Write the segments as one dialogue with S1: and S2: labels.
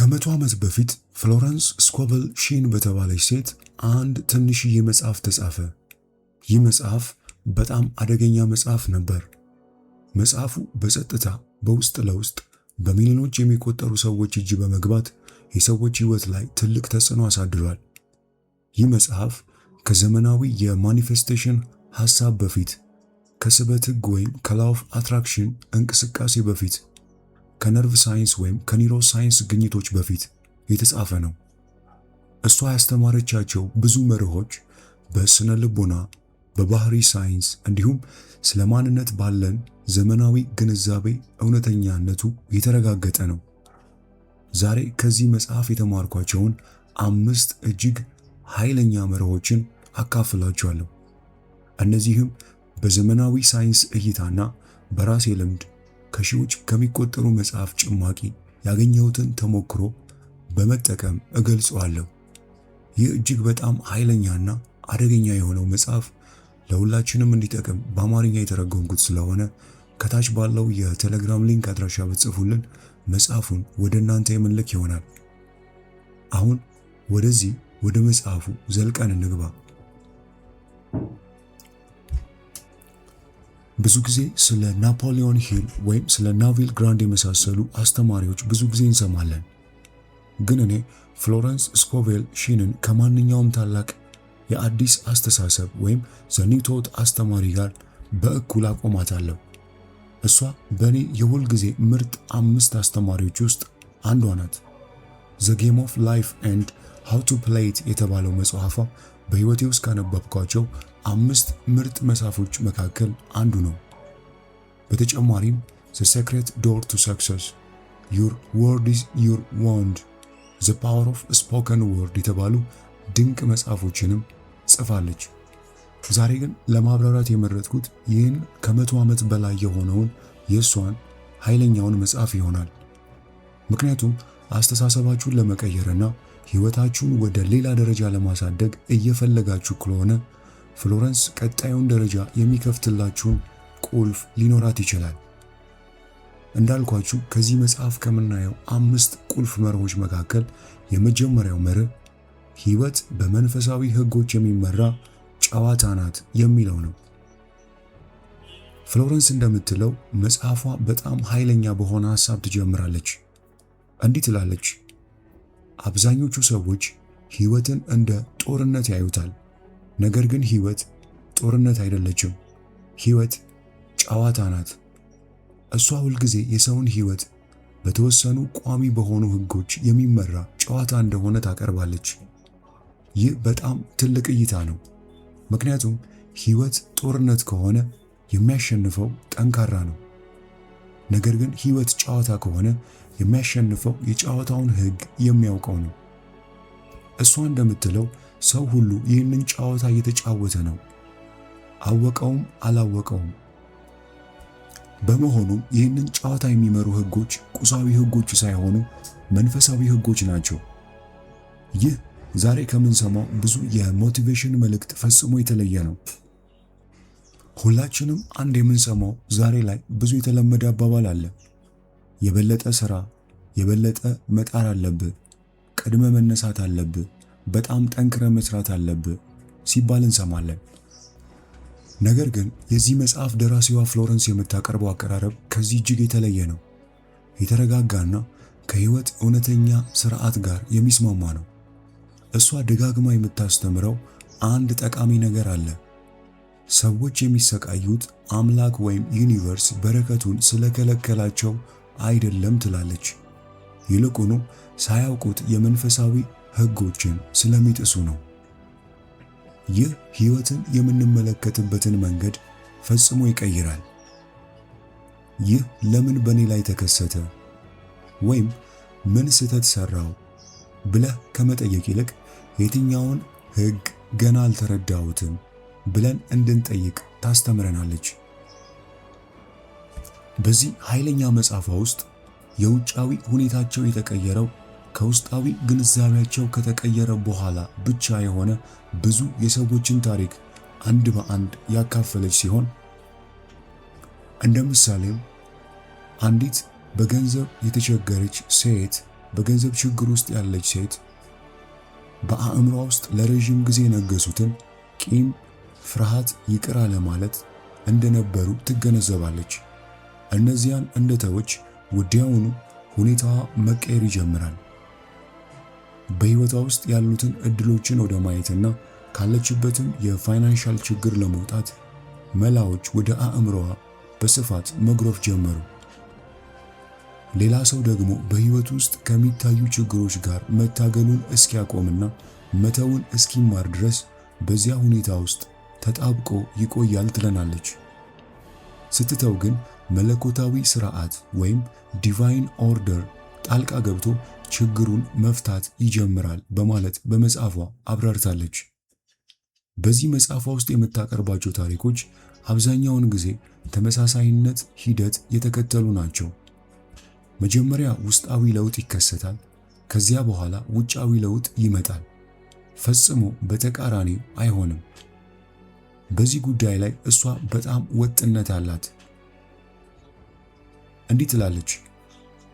S1: ከመቶ ዓመት በፊት ፍሎረንስ ስኮቨል ሺን በተባለች ሴት አንድ ትንሽዬ መጽሐፍ ተጻፈ። ይህ መጽሐፍ በጣም አደገኛ መጽሐፍ ነበር። መጽሐፉ በጸጥታ በውስጥ ለውስጥ በሚሊዮኖች የሚቆጠሩ ሰዎች እጅ በመግባት የሰዎች ሕይወት ላይ ትልቅ ተጽዕኖ አሳድሯል። ይህ መጽሐፍ ከዘመናዊ የማኒፌስቴሽን ሐሳብ በፊት፣ ከስበት ሕግ ወይም ከላው ኦፍ አትራክሽን እንቅስቃሴ በፊት፣ ከነርቭ ሳይንስ ወይም ከኒውሮ ሳይንስ ግኝቶች በፊት የተጻፈ ነው። እሷ ያስተማረቻቸው ብዙ መርሆች በስነ ልቦና፣ በባህሪ ሳይንስ እንዲሁም ስለ ማንነት ባለን ዘመናዊ ግንዛቤ እውነተኛነቱ የተረጋገጠ ነው። ዛሬ ከዚህ መጽሐፍ የተማርኳቸውን 5 እጅግ ኃይለኛ መርሆችን አካፍላችኋለሁ። እነዚህም በዘመናዊ ሳይንስ እይታና በራሴ ልምድ ከሺዎች ከሚቆጠሩ መጽሐፍ ጭማቂ ያገኘሁትን ተሞክሮ በመጠቀም እገልጸዋለሁ። ይህ እጅግ በጣም ኃይለኛና አደገኛ የሆነው መጽሐፍ ለሁላችንም እንዲጠቅም በአማርኛ የተረጎምኩት ስለሆነ ከታች ባለው የቴሌግራም ሊንክ አድራሻ ብትጽፉልን መጽሐፉን ወደ እናንተ የምንልክ ይሆናል። አሁን ወደ መጽሐፉ ዘልቀን እንግባ። ብዙ ጊዜ ስለ ናፖሊዮን ሂል ወይም ስለ ናቪል ግራንድ የመሳሰሉ አስተማሪዎች ብዙ ጊዜ እንሰማለን። ግን እኔ ፍሎረንስ ስኮቬል ሺንን ከማንኛውም ታላቅ የአዲስ አስተሳሰብ ወይም ዘ ኒው ቶት አስተማሪ ጋር በእኩል አቆማታለሁ። እሷ በእኔ የሁል ጊዜ ምርጥ 5 አስተማሪዎች ውስጥ አንዷ ናት። ዘ ጌም ኦፍ ላይፍ ኤንድ ሃው ቱ ፕሌይ ኢት የተባለው መጽሐፏ በሕይወቴ ውስጥ ካነበብኳቸው 5 ምርጥ መጽሐፎች መካከል አንዱ ነው። በተጨማሪም ዘ ሴክሬት ዶር ቱ ሰክሰስ፣ ዩር ወርድ ኢዝ ዩር ዋንድ፣ ዘ ፓወር ኦፍ ስፖከን ወርድ የተባሉ ድንቅ መጽሐፎችንም ጽፋለች። ዛሬ ግን ለማብራራት የመረጥኩት ይህን ከ100 ዓመት በላይ የሆነውን የእሷን ኃይለኛውን መጽሐፍ ይሆናል። ምክንያቱም አስተሳሰባችሁን ለመቀየርና ሕይወታችሁን ወደ ሌላ ደረጃ ለማሳደግ እየፈለጋችሁ ከሆነ ፍሎረንስ ቀጣዩን ደረጃ የሚከፍትላችሁን ቁልፍ ሊኖራት ይችላል። እንዳልኳችሁ ከዚህ መጽሐፍ ከምናየው 5 ቁልፍ መርሆች መካከል የመጀመሪያው መርህ ሕይወት በመንፈሳዊ ሕጎች የሚመራ ጨዋታ ናት የሚለው ነው። ፍሎረንስ እንደምትለው መጽሐፏ በጣም ኃይለኛ በሆነ ሐሳብ ትጀምራለች። እንዲህ ትላለች: አብዛኞቹ ሰዎች ሕይወትን እንደ ጦርነት ያዩታል። ነገር ግን ሕይወት ጦርነት አይደለችም። ሕይወት ጨዋታ ናት። እሷ ሁልጊዜ የሰውን ሕይወት በተወሰኑ ቋሚ በሆኑ ሕጎች የሚመራ ጨዋታ እንደሆነ ታቀርባለች። ይህ በጣም ትልቅ እይታ ነው። ምክንያቱም ሕይወት ጦርነት ከሆነ የሚያሸንፈው ጠንካራ ነው። ነገር ግን ሕይወት ጨዋታ ከሆነ የሚያሸንፈው የጨዋታውን ሕግ የሚያውቀው ነው። እሷ እንደምትለው ሰው ሁሉ ይህንን ጨዋታ እየተጫወተ ነው፣ አወቀውም አላወቀውም። በመሆኑም ይህንን ጨዋታ የሚመሩ ሕጎች ቁሳዊ ሕጎች ሳይሆኑ መንፈሳዊ ሕጎች ናቸው። ይህ ዛሬ ከምንሰማው ብዙ የሞቲቬሽን መልእክት ፈጽሞ የተለየ ነው። ሁላችንም አንድ የምንሰማው ዛሬ ላይ ብዙ የተለመደ አባባል አለ። የበለጠ ስራ፣ የበለጠ መጣር አለብህ፣ ቀድመ መነሳት አለብህ፣ በጣም ጠንክረ መስራት አለብህ ሲባል እንሰማለን። ነገር ግን የዚህ መጽሐፍ ደራሲዋ ፍሎረንስ የምታቀርበው አቀራረብ ከዚህ እጅግ የተለየ ነው። የተረጋጋና ከሕይወት እውነተኛ ስርዓት ጋር የሚስማማ ነው። እሷ ደጋግማ የምታስተምረው አንድ ጠቃሚ ነገር አለ። ሰዎች የሚሰቃዩት አምላክ ወይም ዩኒቨርስ በረከቱን ስለከለከላቸው አይደለም ትላለች። ይልቁኑ ሳያውቁት የመንፈሳዊ ሕጎችን ስለሚጥሱ ነው። ይህ ሕይወትን የምንመለከትበትን መንገድ ፈጽሞ ይቀይራል። ይህ ለምን በእኔ ላይ ተከሰተ ወይም ምን ስህተት ሠራው ብለህ ከመጠየቅ ይልቅ የትኛውን ሕግ ገና አልተረዳሁትም ብለን እንድንጠይቅ ታስተምረናለች። በዚህ ኃይለኛ መጽሐፏ ውስጥ የውጫዊ ሁኔታቸው የተቀየረው ከውስጣዊ ግንዛቤያቸው ከተቀየረ በኋላ ብቻ የሆነ ብዙ የሰዎችን ታሪክ አንድ በአንድ ያካፈለች ሲሆን እንደ ምሳሌም አንዲት በገንዘብ የተቸገረች ሴት በገንዘብ ችግር ውስጥ ያለች ሴት በአእምሯ ውስጥ ለረጅም ጊዜ የነገሱትን ቂም፣ ፍርሃት ይቅር አለማለት እንደነበሩ ትገነዘባለች። እነዚያን እንደተወች ወዲያውኑ ሁኔታዋ መቀየር ይጀምራል። በሕይወቷ ውስጥ ያሉትን እድሎችን ወደ ማየትና ካለችበትም የፋይናንሻል ችግር ለመውጣት መላዎች ወደ አእምሮዋ በስፋት መግረፍ ጀመሩ። ሌላ ሰው ደግሞ በሕይወት ውስጥ ከሚታዩ ችግሮች ጋር መታገሉን እስኪያቆምና መተውን እስኪማር ድረስ በዚያ ሁኔታ ውስጥ ተጣብቆ ይቆያል ትለናለች። ስትተው ግን መለኮታዊ ሥርዓት ወይም ዲቫይን ኦርደር ጣልቃ ገብቶ ችግሩን መፍታት ይጀምራል በማለት በመጽሐፏ አብራርታለች። በዚህ መጽሐፏ ውስጥ የምታቀርባቸው ታሪኮች አብዛኛውን ጊዜ ተመሳሳይነት ሂደት የተከተሉ ናቸው። መጀመሪያ ውስጣዊ ለውጥ ይከሰታል። ከዚያ በኋላ ውጫዊ ለውጥ ይመጣል። ፈጽሞ በተቃራኒው አይሆንም። በዚህ ጉዳይ ላይ እሷ በጣም ወጥነት አላት። እንዲህ ትላለች።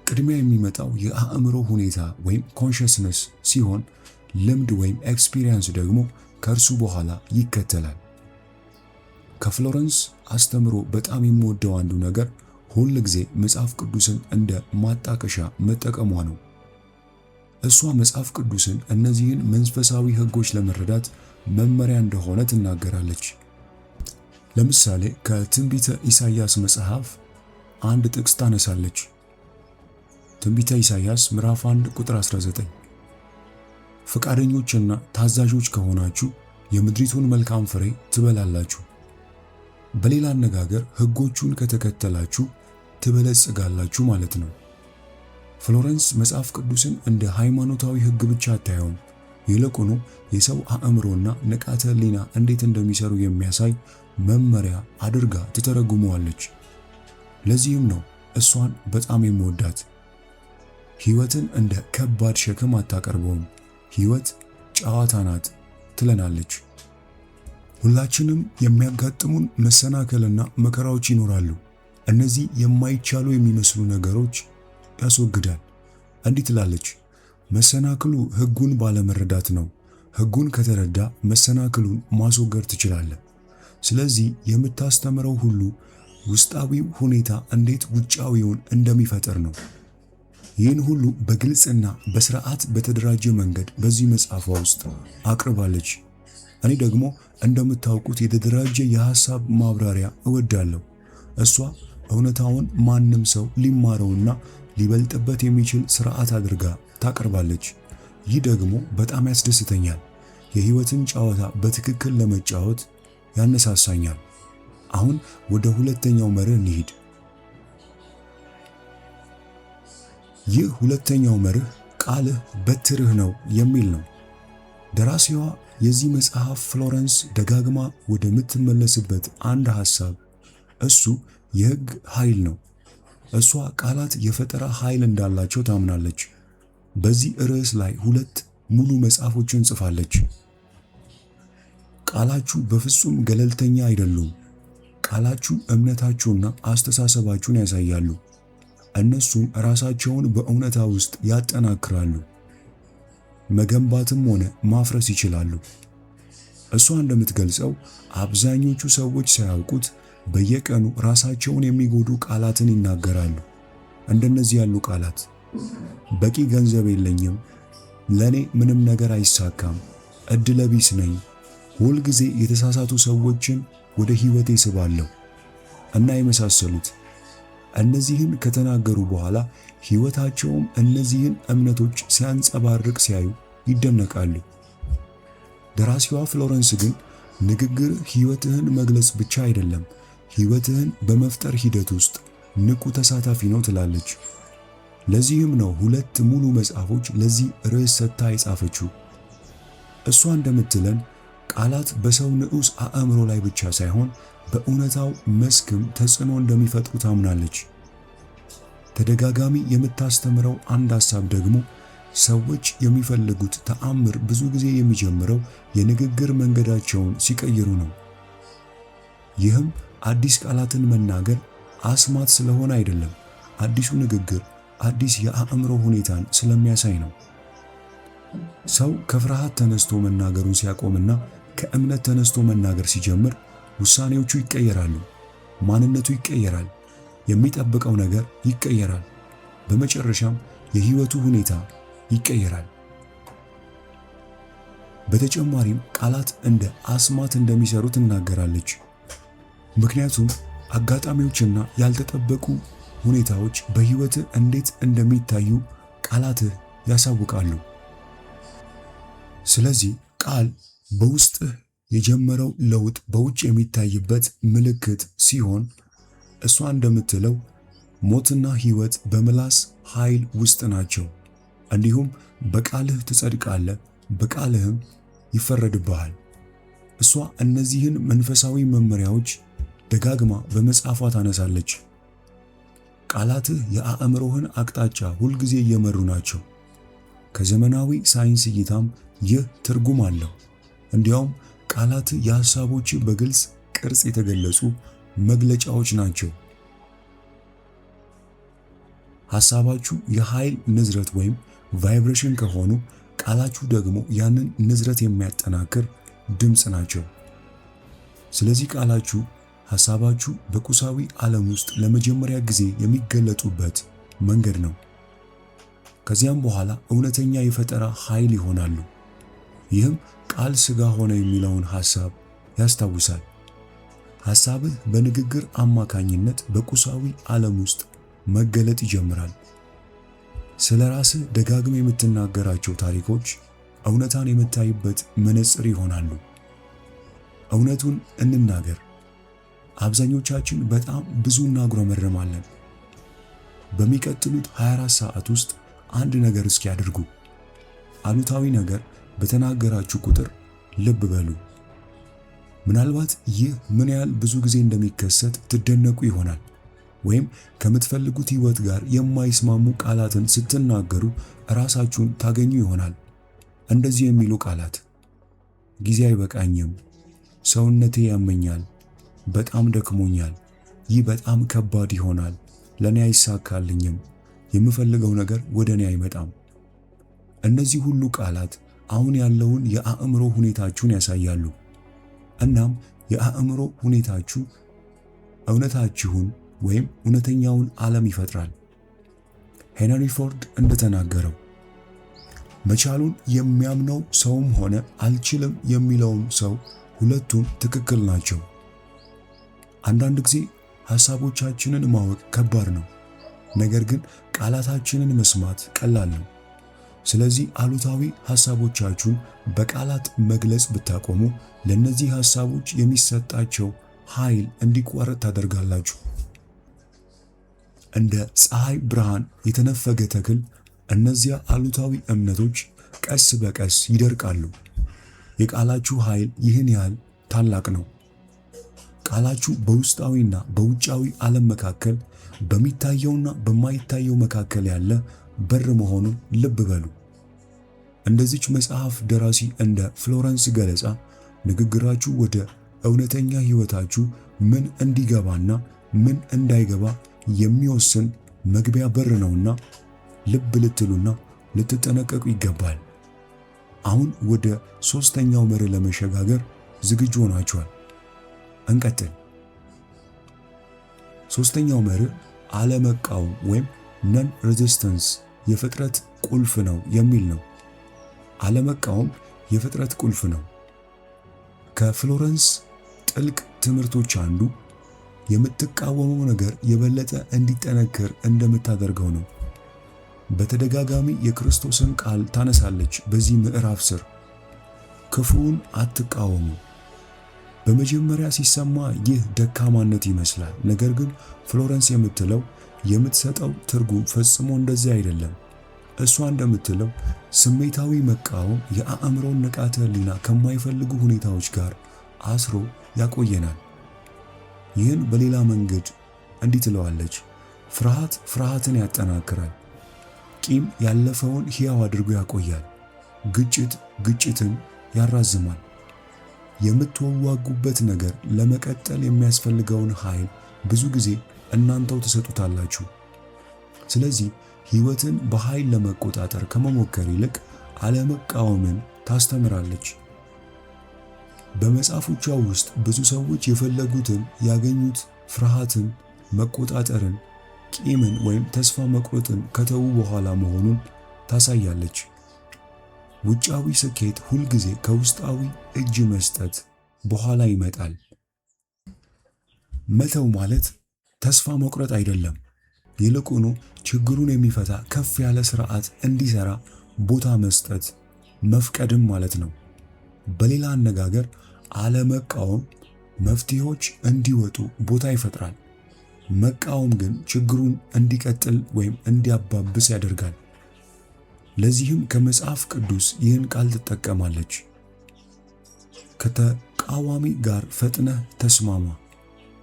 S1: ቅድሚያ የሚመጣው የአእምሮ ሁኔታ ወይም ኮንሽስነስ ሲሆን ልምድ ወይም ኤክስፒሪየንስ ደግሞ ከእርሱ በኋላ ይከተላል። ከፍሎረንስ አስተምሮ በጣም የምወደው አንዱ ነገር ሁል ጊዜ መጽሐፍ ቅዱስን እንደ ማጣቀሻ መጠቀሟ ነው። እሷ መጽሐፍ ቅዱስን እነዚህን መንፈሳዊ ሕጎች ለመረዳት መመሪያ እንደሆነ ትናገራለች። ለምሳሌ ከትንቢተ ኢሳይያስ መጽሐፍ አንድ ጥቅስ ታነሳለች። ትንቢተ ኢሳይያስ ምዕራፍ 1 ቁጥር 19 ፈቃደኞችና ታዛዦች ከሆናችሁ የምድሪቱን መልካም ፍሬ ትበላላችሁ። በሌላ አነጋገር ሕጎቹን ከተከተላችሁ ትበለጽጋላችሁ ማለት ነው። ፍሎረንስ መጽሐፍ ቅዱስን እንደ ሃይማኖታዊ ሕግ ብቻ አታየውም። ይልቁኑ የሰው አእምሮና ንቃተ ሕሊና እንዴት እንደሚሰሩ የሚያሳይ መመሪያ አድርጋ ትተረጉመዋለች። ለዚህም ነው እሷን በጣም የምወዳት። ሕይወትን እንደ ከባድ ሸክም አታቀርበውም። ሕይወት ጨዋታ ናት ትለናለች። ሁላችንም የሚያጋጥሙን መሰናከልና መከራዎች ይኖራሉ። እነዚህ የማይቻሉ የሚመስሉ ነገሮች ያስወግዳል። እንዲህ ትላለች፣ መሰናክሉ ሕጉን ባለመረዳት ነው። ሕጉን ከተረዳ መሰናክሉን ማስወገድ ትችላለህ። ስለዚህ የምታስተምረው ሁሉ ውስጣዊው ሁኔታ እንዴት ውጫዊውን እንደሚፈጠር ነው። ይህን ሁሉ በግልጽና በስርዓት በተደራጀ መንገድ በዚህ መጽሐፏ ውስጥ አቅርባለች። እኔ ደግሞ እንደምታውቁት የተደራጀ የሐሳብ ማብራሪያ እወዳለሁ። እሷ እውነታውን ማንም ሰው ሊማረውና ሊበልጥበት የሚችል ስርዓት አድርጋ ታቀርባለች። ይህ ደግሞ በጣም ያስደስተኛል። የሕይወትን ጨዋታ በትክክል ለመጫወት ያነሳሳኛል። አሁን ወደ ሁለተኛው መርህ እንሂድ። ይህ ሁለተኛው መርህ ቃልህ በትርህ ነው የሚል ነው። ደራሲዋ የዚህ መጽሐፍ ፍሎረንስ ደጋግማ ወደምትመለስበት አንድ ሐሳብ እሱ የሕግ ኃይል ነው። እሷ ቃላት የፈጠራ ኃይል እንዳላቸው ታምናለች። በዚህ ርዕስ ላይ 2 ሙሉ መጽሐፎችን ጽፋለች። ቃላችሁ በፍጹም ገለልተኛ አይደሉም። ቃላችሁ እምነታችሁና አስተሳሰባችሁን ያሳያሉ። እነሱም ራሳቸውን በእውነታ ውስጥ ያጠናክራሉ። መገንባትም ሆነ ማፍረስ ይችላሉ። እሷ እንደምትገልጸው አብዛኞቹ ሰዎች ሳያውቁት በየቀኑ ራሳቸውን የሚጎዱ ቃላትን ይናገራሉ። እንደነዚህ ያሉ ቃላት በቂ ገንዘብ የለኝም፣ ለኔ ምንም ነገር አይሳካም፣ እድለ ቢስ ነኝ፣ ሁል ጊዜ የተሳሳቱ ሰዎችን ወደ ሕይወቴ ስባለሁ እና የመሳሰሉት። እነዚህን ከተናገሩ በኋላ ሕይወታቸውም እነዚህን እምነቶች ሲያንጸባርቅ ሲያዩ ይደነቃሉ። ደራሲዋ ፍሎረንስ ግን ንግግር ሕይወትህን መግለጽ ብቻ አይደለም፣ ሕይወትህን በመፍጠር ሂደት ውስጥ ንቁ ተሳታፊ ነው ትላለች። ለዚህም ነው 2 ሙሉ መጽሐፎች ለዚህ ርዕስ ሰጥታ የጻፈችው። እሷ እንደምትለን ቃላት በሰው ንዑስ አእምሮ ላይ ብቻ ሳይሆን በእውነታው መስክም ተጽዕኖ እንደሚፈጥሩ ታምናለች። ተደጋጋሚ የምታስተምረው አንድ ሐሳብ ደግሞ ሰዎች የሚፈልጉት ተአምር ብዙ ጊዜ የሚጀምረው የንግግር መንገዳቸውን ሲቀይሩ ነው። ይህም አዲስ ቃላትን መናገር አስማት ስለሆነ አይደለም። አዲሱ ንግግር አዲስ የአእምሮ ሁኔታን ስለሚያሳይ ነው። ሰው ከፍርሃት ተነስቶ መናገሩን ሲያቆምና ከእምነት ተነስቶ መናገር ሲጀምር ውሳኔዎቹ ይቀየራሉ፣ ማንነቱ ይቀየራል፣ የሚጠብቀው ነገር ይቀየራል፣ በመጨረሻም የህይወቱ ሁኔታ ይቀየራል። በተጨማሪም ቃላት እንደ አስማት እንደሚሰሩ ትናገራለች። ምክንያቱም አጋጣሚዎችና ያልተጠበቁ ሁኔታዎች በህይወትህ እንዴት እንደሚታዩ ቃላትህ ያሳውቃሉ። ስለዚህ ቃል በውስጥህ የጀመረው ለውጥ በውጭ የሚታይበት ምልክት ሲሆን፣ እሷ እንደምትለው ሞትና ህይወት በምላስ ኃይል ውስጥ ናቸው። እንዲሁም በቃልህ ትጸድቃለህ፣ በቃልህም ይፈረድብሃል። እሷ እነዚህን መንፈሳዊ መመሪያዎች ደጋግማ በመጽሐፏ ታነሳለች። ቃላትህ የአእምሮህን አቅጣጫ ሁልጊዜ እየመሩ ናቸው። ከዘመናዊ ሳይንስ እይታም ይህ ትርጉም አለው። እንዲያውም ቃላትህ የሐሳቦችህ በግልጽ ቅርጽ የተገለጹ መግለጫዎች ናቸው። ሐሳባችሁ የኃይል ንዝረት ወይም ቫይብሬሽን ከሆኑ ቃላችሁ ደግሞ ያንን ንዝረት የሚያጠናክር ድምፅ ናቸው። ስለዚህ ቃላችሁ ሐሳባችሁ በቁሳዊ ዓለም ውስጥ ለመጀመሪያ ጊዜ የሚገለጡበት መንገድ ነው። ከዚያም በኋላ እውነተኛ የፈጠራ ኃይል ይሆናሉ። ይህም ቃል ሥጋ ሆነ የሚለውን ሐሳብ ያስታውሳል። ሐሳብህ በንግግር አማካኝነት በቁሳዊ ዓለም ውስጥ መገለጥ ይጀምራል። ስለ ራስህ ደጋግም የምትናገራቸው ታሪኮች እውነታን የምታይበት መነጽር ይሆናሉ። እውነቱን እንናገር። አብዛኞቻችን በጣም ብዙ እናጉረመርማለን። በሚቀጥሉት 24 ሰዓት ውስጥ አንድ ነገር እስኪ አድርጉ። አሉታዊ ነገር በተናገራችሁ ቁጥር ልብ በሉ። ምናልባት ይህ ምን ያህል ብዙ ጊዜ እንደሚከሰት ትደነቁ ይሆናል። ወይም ከምትፈልጉት ህይወት ጋር የማይስማሙ ቃላትን ስትናገሩ ራሳችሁን ታገኙ ይሆናል። እንደዚህ የሚሉ ቃላት: ጊዜ አይበቃኝም፣ ሰውነቴ ያመኛል፣ በጣም ደክሞኛል፣ ይህ በጣም ከባድ ይሆናል፣ ለኔ አይሳካልኝም፣ የምፈልገው ነገር ወደ እኔ አይመጣም። እነዚህ ሁሉ ቃላት አሁን ያለውን የአእምሮ ሁኔታችሁን ያሳያሉ። እናም የአእምሮ ሁኔታችሁ እውነታችሁን ወይም እውነተኛውን ዓለም ይፈጥራል። ሄንሪ ፎርድ እንደተናገረው መቻሉን የሚያምነው ሰውም ሆነ አልችልም የሚለውም ሰው ሁለቱም ትክክል ናቸው። አንዳንድ ጊዜ ሐሳቦቻችንን ማወቅ ከባድ ነው፣ ነገር ግን ቃላታችንን መስማት ቀላል ነው። ስለዚህ አሉታዊ ሐሳቦቻችሁን በቃላት መግለጽ ብታቆሙ ለእነዚህ ሐሳቦች የሚሰጣቸው ኃይል እንዲቋረጥ ታደርጋላችሁ። እንደ ፀሐይ ብርሃን የተነፈገ ተክል እነዚያ አሉታዊ እምነቶች ቀስ በቀስ ይደርቃሉ። የቃላችሁ ኃይል ይህን ያህል ታላቅ ነው። ቃላችሁ በውስጣዊና በውጫዊ ዓለም መካከል በሚታየውና በማይታየው መካከል ያለ በር መሆኑን ልብ በሉ። እንደዚች መጽሐፍ ደራሲ እንደ ፍሎረንስ ገለጻ ንግግራችሁ ወደ እውነተኛ ሕይወታችሁ ምን እንዲገባና ምን እንዳይገባ የሚወስን መግቢያ በር ነውና ልብ ልትሉና ልትጠነቀቁ ይገባል። አሁን ወደ ሶስተኛው መርህ ለመሸጋገር ዝግጁ ሆናችኋል። እንቀጥል። ሶስተኛው መርህ አለመቃወም ወይም ነን ሬዚስተንስ የፍጥረት ቁልፍ ነው የሚል ነው። አለመቃወም የፍጥረት ቁልፍ ነው። ከፍሎረንስ ጥልቅ ትምህርቶች አንዱ የምትቃወመው ነገር የበለጠ እንዲጠነክር እንደምታደርገው ነው። በተደጋጋሚ የክርስቶስን ቃል ታነሳለች። በዚህ ምዕራፍ ስር ክፉውን አትቃወሙ። በመጀመሪያ ሲሰማ ይህ ደካማነት ይመስላል። ነገር ግን ፍሎረንስ የምትሰጠው ትርጉም ፈጽሞ እንደዚህ አይደለም። እሷ እንደምትለው ስሜታዊ መቃወም የአእምሮን ንቃተ ህሊና ከማይፈልጉ ሁኔታዎች ጋር አስሮ ያቆየናል። ይህን በሌላ መንገድ እንዲህ ትለዋለች: ፍርሃት ፍርሃትን ያጠናክራል። ቂም ያለፈውን ሕያው አድርጎ ያቆያል። ግጭት ግጭትን ያራዝማል። የምትዋጉበት ነገር ለመቀጠል የሚያስፈልገውን ኃይል ብዙ ጊዜ እናንተው ትሰጡታላችሁ። ስለዚህ ሕይወትን በኃይል ለመቆጣጠር ከመሞከር ይልቅ አለመቃወምን ታስተምራለች። በመጽሐፎቿ ውስጥ ብዙ ሰዎች የፈለጉትን ያገኙት ፍርሃትን፣ መቆጣጠርን፣ ቂምን ወይም ተስፋ መቁረጥን ከተዉ በኋላ መሆኑን ታሳያለች። ውጫዊ ስኬት ሁልጊዜ ከውስጣዊ እጅ መስጠት በኋላ ይመጣል። መተው ማለት ተስፋ መቁረጥ አይደለም። ይልቁኑ ችግሩን የሚፈታ ከፍ ያለ ስርዓት እንዲሰራ ቦታ መስጠት መፍቀድም ማለት ነው። በሌላ አነጋገር አለመቃወም መፍትሄዎች እንዲወጡ ቦታ ይፈጥራል። መቃወም ግን ችግሩን እንዲቀጥል ወይም እንዲያባብስ ያደርጋል። ለዚህም ከመጽሐፍ ቅዱስ ይህን ቃል ትጠቀማለች። ከተቃዋሚ ጋር ፈጥነህ ተስማማ።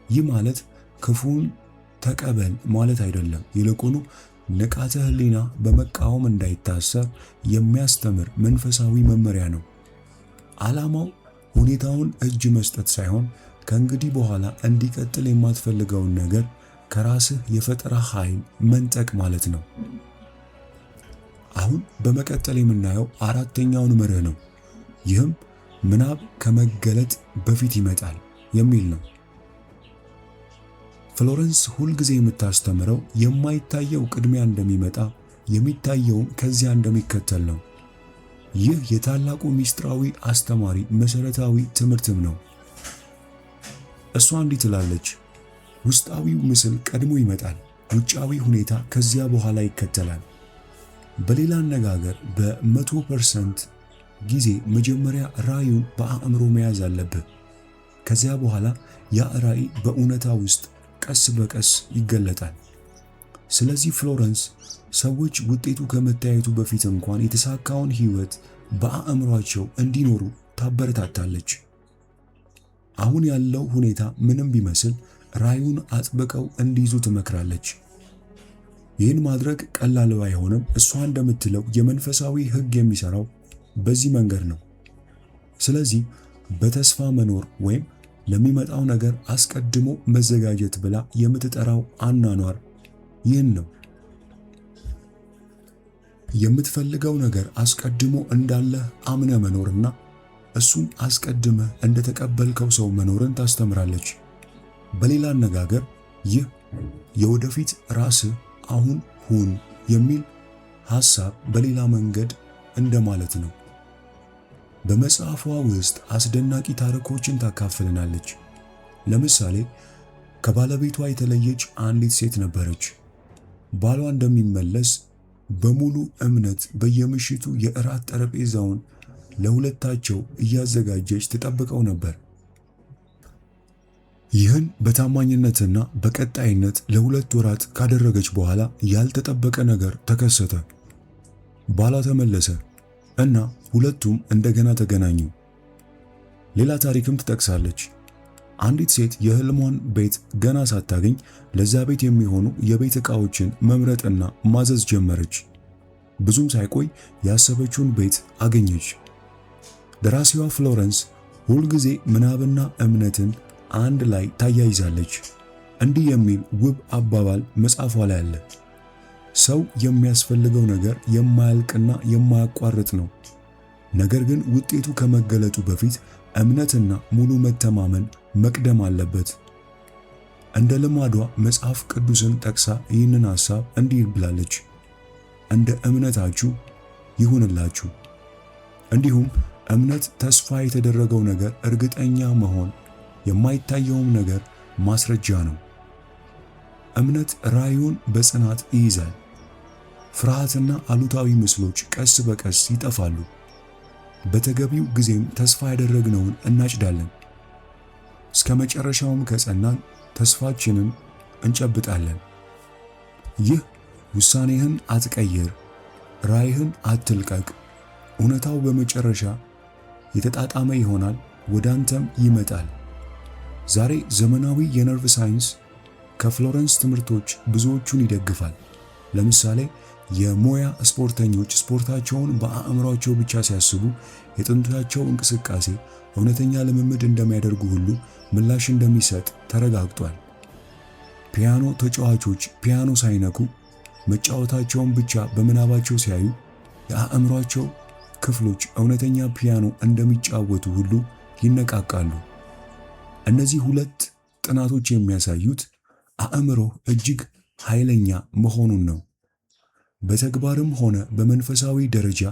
S1: ይህ ማለት ክፉን ተቀበል ማለት አይደለም። ይልቁኑ ንቃተ ሕሊና በመቃወም እንዳይታሰር የሚያስተምር መንፈሳዊ መመሪያ ነው። ዓላማው ሁኔታውን እጅ መስጠት ሳይሆን ከእንግዲህ በኋላ እንዲቀጥል የማትፈልገውን ነገር ከራስህ የፈጠራ ኃይል መንጠቅ ማለት ነው። አሁን በመቀጠል የምናየው አራተኛውን መርህ ነው። ይህም ምናብ ከመገለጥ በፊት ይመጣል የሚል ነው። ፍሎረንስ ሁልጊዜ የምታስተምረው የማይታየው ቅድሚያ እንደሚመጣ የሚታየውም ከዚያ እንደሚከተል ነው። ይህ የታላቁ ሚስጥራዊ አስተማሪ መሰረታዊ ትምህርትም ነው። እሷ እንዲህ ትላለች፣ ውስጣዊው ምስል ቀድሞ ይመጣል፣ ውጫዊ ሁኔታ ከዚያ በኋላ ይከተላል። በሌላ አነጋገር በ100% ጊዜ መጀመሪያ ራእዩን በአእምሮ መያዝ አለብህ። ከዚያ በኋላ ያ ራእይ በእውነታ ውስጥ ቀስ በቀስ ይገለጣል። ስለዚህ ፍሎረንስ ሰዎች ውጤቱ ከመታየቱ በፊት እንኳን የተሳካውን ሕይወት በአእምሯቸው እንዲኖሩ ታበረታታለች። አሁን ያለው ሁኔታ ምንም ቢመስል ራእዩን አጥብቀው እንዲይዙ ትመክራለች። ይህን ማድረግ ቀላል ባይሆንም እሷ እንደምትለው የመንፈሳዊ ሕግ የሚሰራው በዚህ መንገድ ነው። ስለዚህ በተስፋ መኖር ወይም ለሚመጣው ነገር አስቀድሞ መዘጋጀት ብላ የምትጠራው አኗኗር ይህን ነው። የምትፈልገው ነገር አስቀድሞ እንዳለህ አምነ መኖርና እሱን አስቀድመህ እንደተቀበልከው ሰው መኖርን ታስተምራለች። በሌላ አነጋገር ይህ የወደፊት ራስህ አሁን ሁን የሚል ሐሳብ በሌላ መንገድ እንደማለት ነው። በመጽሐፏ ውስጥ አስደናቂ ታሪኮችን ታካፍልናለች። ለምሳሌ ከባለቤቷ የተለየች አንዲት ሴት ነበረች። ባሏ እንደሚመለስ በሙሉ እምነት በየምሽቱ የእራት ጠረጴዛውን ለሁለታቸው እያዘጋጀች ትጠብቀው ነበር። ይህን በታማኝነትና በቀጣይነት ለ2 ወራት ካደረገች በኋላ ያልተጠበቀ ነገር ተከሰተ። ባሏ ተመለሰ እና ሁለቱም እንደገና ተገናኙ። ሌላ ታሪክም ትጠቅሳለች። አንዲት ሴት የህልሟን ቤት ገና ሳታገኝ ለዛ ቤት የሚሆኑ የቤት ዕቃዎችን መምረጥና ማዘዝ ጀመረች። ብዙም ሳይቆይ ያሰበችውን ቤት አገኘች። ደራሲዋ ፍሎረንስ ሁልጊዜ ምናብና እምነትን አንድ ላይ ታያይዛለች። እንዲህ የሚል ውብ አባባል መጽሐፏ ላይ አለ። ሰው የሚያስፈልገው ነገር የማያልቅና የማያቋርጥ ነው። ነገር ግን ውጤቱ ከመገለጡ በፊት እምነትና ሙሉ መተማመን መቅደም አለበት። እንደ ልማዷ መጽሐፍ ቅዱስን ጠቅሳ ይህንን ሐሳብ እንዲህ ብላለች፣ እንደ እምነታችሁ ይሁንላችሁ። እንዲሁም እምነት ተስፋ የተደረገው ነገር እርግጠኛ መሆን፣ የማይታየውም ነገር ማስረጃ ነው። እምነት ራእዩን በጽናት ይይዛል። ፍርሃትና አሉታዊ ምስሎች ቀስ በቀስ ይጠፋሉ። በተገቢው ጊዜም ተስፋ ያደረግነውን እናጭዳለን። እስከ መጨረሻውም ከጸናን ተስፋችንን እንጨብጣለን። ይህ ውሳኔህን አትቀይር፣ ራእይህን አትልቀቅ። እውነታው በመጨረሻ የተጣጣመ ይሆናል፣ ወደ አንተም ይመጣል። ዛሬ ዘመናዊ የነርቭ ሳይንስ ከፍሎረንስ ትምህርቶች ብዙዎቹን ይደግፋል። ለምሳሌ የሞያ ስፖርተኞች ስፖርታቸውን በአእምሯቸው ብቻ ሲያስቡ የጥንታቸው እንቅስቃሴ እውነተኛ ልምምድ እንደሚያደርጉ ሁሉ ምላሽ እንደሚሰጥ ተረጋግጧል። ፒያኖ ተጫዋቾች ፒያኖ ሳይነኩ መጫወታቸውን ብቻ በምናባቸው ሲያዩ የአእምሯቸው ክፍሎች እውነተኛ ፒያኖ እንደሚጫወቱ ሁሉ ይነቃቃሉ። እነዚህ ሁለት ጥናቶች የሚያሳዩት አእምሮ እጅግ ኃይለኛ መሆኑን ነው። በተግባርም ሆነ በመንፈሳዊ ደረጃ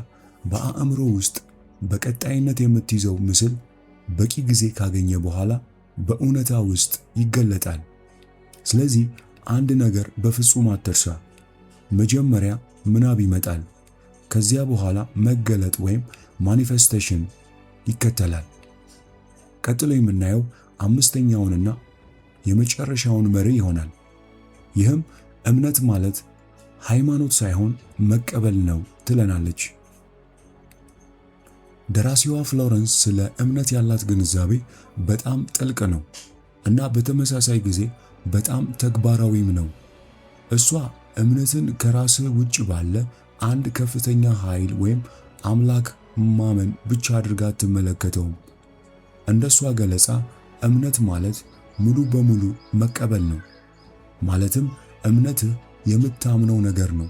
S1: በአእምሮ ውስጥ በቀጣይነት የምትይዘው ምስል በቂ ጊዜ ካገኘ በኋላ በእውነታ ውስጥ ይገለጣል። ስለዚህ አንድ ነገር በፍጹም አትርሳ። መጀመሪያ ምናብ ይመጣል። ከዚያ በኋላ መገለጥ ወይም ማኒፌስቴሽን ይከተላል። ቀጥሎ የምናየው አምስተኛውንና የመጨረሻውን መሪ ይሆናል። ይህም እምነት ማለት ሃይማኖት ሳይሆን መቀበል ነው ትለናለች። ደራሲዋ ፍሎረንስ ስለ እምነት ያላት ግንዛቤ በጣም ጥልቅ ነው እና በተመሳሳይ ጊዜ በጣም ተግባራዊም ነው። እሷ እምነትን ከራስህ ውጭ ባለ አንድ ከፍተኛ ኃይል ወይም አምላክ ማመን ብቻ አድርጋ አትመለከተውም። እንደሷ ገለጻ እምነት ማለት ሙሉ በሙሉ መቀበል ነው። ማለትም እምነትህ የምታምነው ነገር ነው።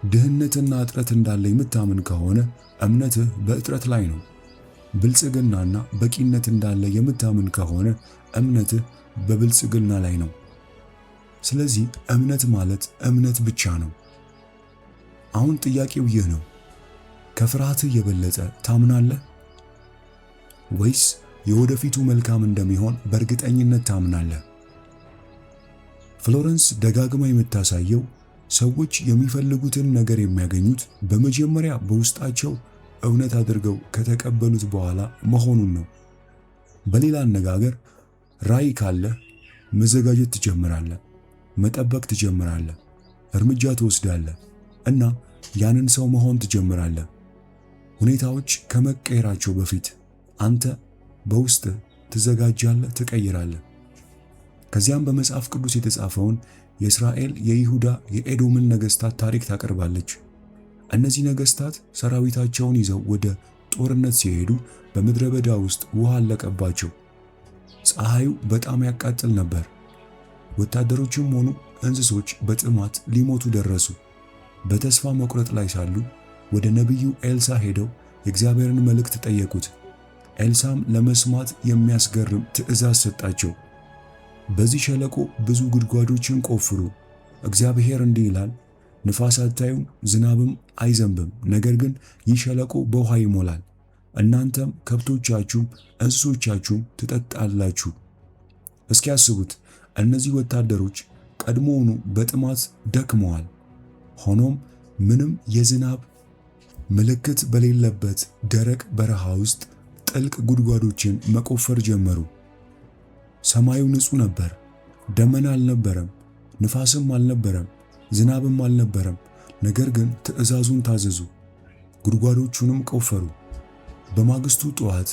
S1: ድህነትና እጥረት እንዳለ የምታምን ከሆነ እምነትህ በእጥረት ላይ ነው። ብልጽግናና በቂነት እንዳለ የምታምን ከሆነ እምነትህ በብልጽግና ላይ ነው። ስለዚህ እምነት ማለት እምነት ብቻ ነው። አሁን ጥያቄው ይህ ነው። ከፍርሃትህ የበለጠ ታምናለህ? ወይስ የወደፊቱ መልካም እንደሚሆን በእርግጠኝነት ታምናለህ? ፍሎረንስ ደጋግማ የምታሳየው ሰዎች የሚፈልጉትን ነገር የሚያገኙት በመጀመሪያ በውስጣቸው እውነት አድርገው ከተቀበሉት በኋላ መሆኑን ነው። በሌላ አነጋገር ራዕይ ካለህ መዘጋጀት ትጀምራለህ፣ መጠበቅ ትጀምራለህ፣ እርምጃ ትወስዳለህ እና ያንን ሰው መሆን ትጀምራለህ። ሁኔታዎች ከመቀየራቸው በፊት አንተ በውስጥህ ትዘጋጃለህ፣ ትቀይራለህ። ከዚያም በመጽሐፍ ቅዱስ የተጻፈውን የእስራኤል፣ የይሁዳ፣ የኤዶምን ነገሥታት ታሪክ ታቀርባለች። እነዚህ ነገሥታት ሰራዊታቸውን ይዘው ወደ ጦርነት ሲሄዱ በምድረ በዳ ውስጥ ውሃ አለቀባቸው። ፀሐዩ በጣም ያቃጥል ነበር። ወታደሮችም ሆኑ እንስሶች በጥማት ሊሞቱ ደረሱ። በተስፋ መቁረጥ ላይ ሳሉ ወደ ነቢዩ ኤልሳ ሄደው የእግዚአብሔርን መልእክት ጠየቁት። ኤልሳም ለመስማት የሚያስገርም ትእዛዝ ሰጣቸው። በዚህ ሸለቆ ብዙ ጉድጓዶችን ቆፍሩ። እግዚአብሔር እንዲህ ይላል፣ ንፋስ አታዩም፣ ዝናብም አይዘንብም፣ ነገር ግን ይህ ሸለቆ በውሃ ይሞላል። እናንተም ከብቶቻችሁም እንስሶቻችሁም ትጠጣላችሁ። እስኪ ያስቡት፣ እነዚህ ወታደሮች ቀድሞውኑ በጥማት ደክመዋል። ሆኖም ምንም የዝናብ ምልክት በሌለበት ደረቅ በረሃ ውስጥ ጥልቅ ጉድጓዶችን መቆፈር ጀመሩ። ሰማዩ ንጹህ ነበር። ደመና አልነበረም፣ ንፋስም አልነበረም፣ ዝናብም አልነበረም። ነገር ግን ትእዛዙን ታዘዙ፣ ጉድጓዶቹንም ቆፈሩ። በማግስቱ ጠዋት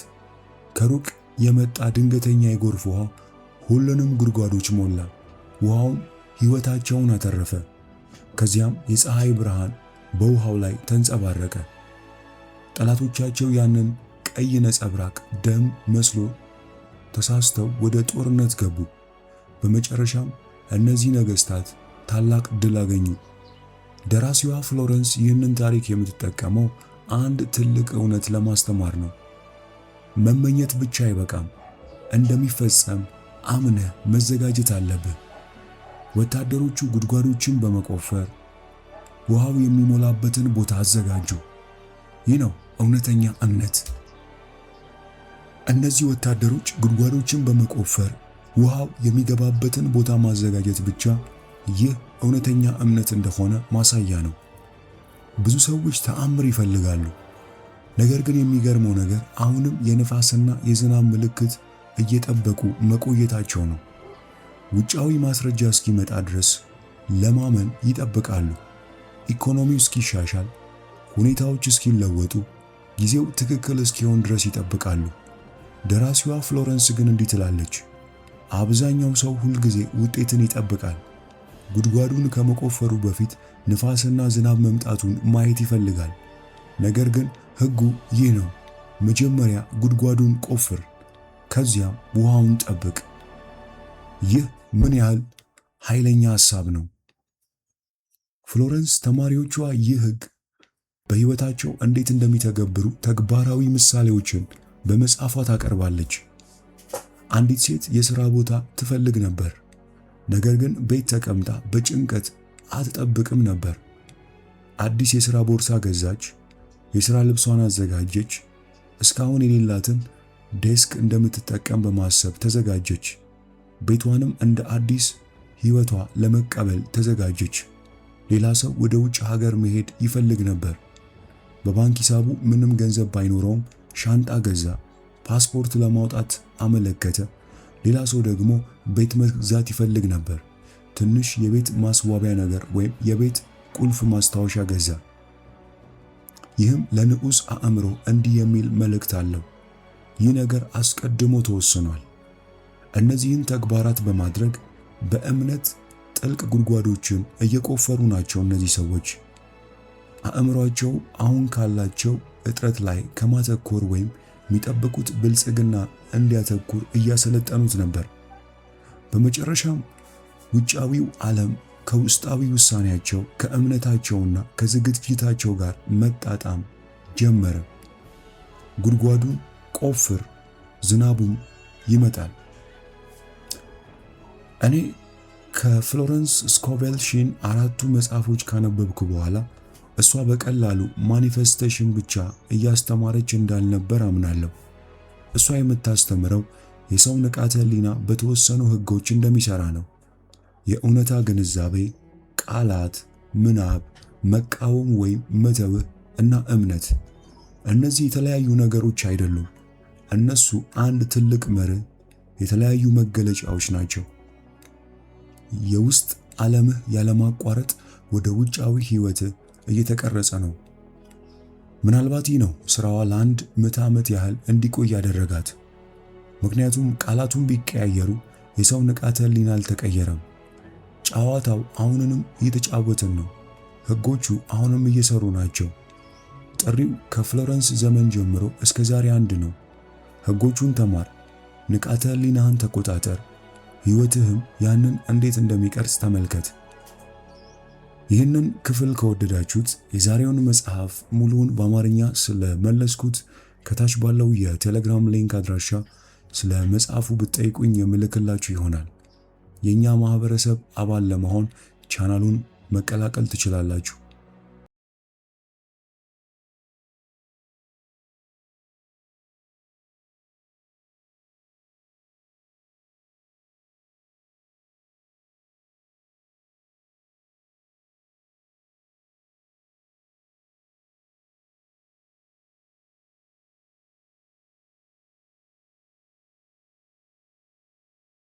S1: ከሩቅ የመጣ ድንገተኛ የጎርፍ ውሃ ሁሉንም ጉድጓዶች ሞላ። ውሃውም ሕይወታቸውን አተረፈ። ከዚያም የፀሐይ ብርሃን በውሃው ላይ ተንጸባረቀ። ጠላቶቻቸው ያንን ቀይ ነጸብራቅ ደም መስሎ ተሳስተው ወደ ጦርነት ገቡ። በመጨረሻም እነዚህ ነገሥታት ታላቅ ድል አገኙ። ደራሲዋ ፍሎረንስ ይህንን ታሪክ የምትጠቀመው አንድ ትልቅ እውነት ለማስተማር ነው። መመኘት ብቻ አይበቃም፣ እንደሚፈጸም አምነህ መዘጋጀት አለብህ። ወታደሮቹ ጉድጓዶችን በመቆፈር ውሃው የሚሞላበትን ቦታ አዘጋጁ። ይህ ነው እውነተኛ እምነት። እነዚህ ወታደሮች ጉድጓዶችን በመቆፈር ውሃው የሚገባበትን ቦታ ማዘጋጀት ብቻ ይህ እውነተኛ እምነት እንደሆነ ማሳያ ነው። ብዙ ሰዎች ተአምር ይፈልጋሉ። ነገር ግን የሚገርመው ነገር አሁንም የነፋስና የዝናብ ምልክት እየጠበቁ መቆየታቸው ነው። ውጫዊ ማስረጃ እስኪመጣ ድረስ ለማመን ይጠብቃሉ። ኢኮኖሚው እስኪሻሻል፣ ሁኔታዎች እስኪለወጡ፣ ጊዜው ትክክል እስኪሆን ድረስ ይጠብቃሉ። ደራሲዋ ፍሎረንስ ግን እንዲህ ትላለች፣ አብዛኛው ሰው ሁልጊዜ ውጤትን ይጠብቃል። ጉድጓዱን ከመቆፈሩ በፊት ንፋስና ዝናብ መምጣቱን ማየት ይፈልጋል። ነገር ግን ሕጉ ይህ ነው፣ መጀመሪያ ጉድጓዱን ቆፍር፣ ከዚያም ውሃውን ጠብቅ። ይህ ምን ያህል ኃይለኛ ሐሳብ ነው! ፍሎረንስ ተማሪዎቿ ይህ ሕግ በሕይወታቸው እንዴት እንደሚተገብሩ ተግባራዊ ምሳሌዎችን በመጽሐፏ ታቀርባለች። አንዲት ሴት የሥራ ቦታ ትፈልግ ነበር። ነገር ግን ቤት ተቀምጣ በጭንቀት አትጠብቅም ነበር። አዲስ የሥራ ቦርሳ ገዛች፣ የሥራ ልብሷን አዘጋጀች፣ እስካሁን የሌላትን ዴስክ እንደምትጠቀም በማሰብ ተዘጋጀች። ቤቷንም እንደ አዲስ ሕይወቷ ለመቀበል ተዘጋጀች። ሌላ ሰው ወደ ውጭ ሀገር መሄድ ይፈልግ ነበር። በባንክ ሂሳቡ ምንም ገንዘብ ባይኖረውም ሻንጣ ገዛ፣ ፓስፖርት ለማውጣት አመለከተ። ሌላ ሰው ደግሞ ቤት መግዛት ይፈልግ ነበር። ትንሽ የቤት ማስዋቢያ ነገር ወይም የቤት ቁልፍ ማስታወሻ ገዛ። ይህም ለንዑስ አእምሮ እንዲህ የሚል መልእክት አለው። ይህ ነገር አስቀድሞ ተወስኗል። እነዚህን ተግባራት በማድረግ በእምነት ጥልቅ ጉድጓዶችን እየቆፈሩ ናቸው። እነዚህ ሰዎች አእምሯቸው አሁን ካላቸው እጥረት ላይ ከማተኮር ወይም የሚጠብቁት ብልጽግና እንዲያተኩር እያሰለጠኑት ነበር። በመጨረሻም ውጫዊው ዓለም ከውስጣዊ ውሳኔያቸው ከእምነታቸውና ከዝግጅታቸው ጋር መጣጣም ጀመረ። ጉድጓዱን ቆፍር፣ ዝናቡም ይመጣል። እኔ ከፍሎረንስ ስኮቬል ሺን 4ቱ መጽሐፎች ካነበብኩ በኋላ እሷ በቀላሉ ማኒፌስቴሽን ብቻ እያስተማረች እንዳልነበር አምናለሁ። እሷ የምታስተምረው የሰው ንቃተ ህሊና በተወሰኑ ህጎች እንደሚሰራ ነው። የእውነታ ግንዛቤ፣ ቃላት፣ ምናብ፣ መቃወም ወይም መተውህ እና እምነት። እነዚህ የተለያዩ ነገሮች አይደሉም። እነሱ አንድ ትልቅ መርህ፣ የተለያዩ መገለጫዎች ናቸው። የውስጥ ዓለምህ ያለማቋረጥ ወደ ውጫዊ ህይወትህ እየተቀረጸ ነው። ምናልባት ይህ ነው ስራዋ ለአንድ ምዕተ ዓመት ያህል እንዲቆይ ያደረጋት። ምክንያቱም ቃላቱን ቢቀያየሩ የሰው ንቃተ ህሊና አልተቀየረም። ጨዋታው አሁንንም እየተጫወትን ነው። ህጎቹ አሁንም እየሰሩ ናቸው። ጥሪው ከፍሎረንስ ዘመን ጀምሮ እስከ ዛሬ አንድ ነው። ህጎቹን ተማር፣ ንቃተ ህሊናህን ተቆጣጠር፣ ህይወትህም ያንን እንዴት እንደሚቀርጽ ተመልከት። ይህንን ክፍል ከወደዳችሁት የዛሬውን መጽሐፍ ሙሉውን በአማርኛ ስለመለስኩት ከታች ባለው የቴሌግራም ሊንክ አድራሻ ስለ መጽሐፉ ብትጠይቁኝ የምልክላችሁ ይሆናል። የኛ ማህበረሰብ አባል ለመሆን ቻናሉን መቀላቀል ትችላላችሁ።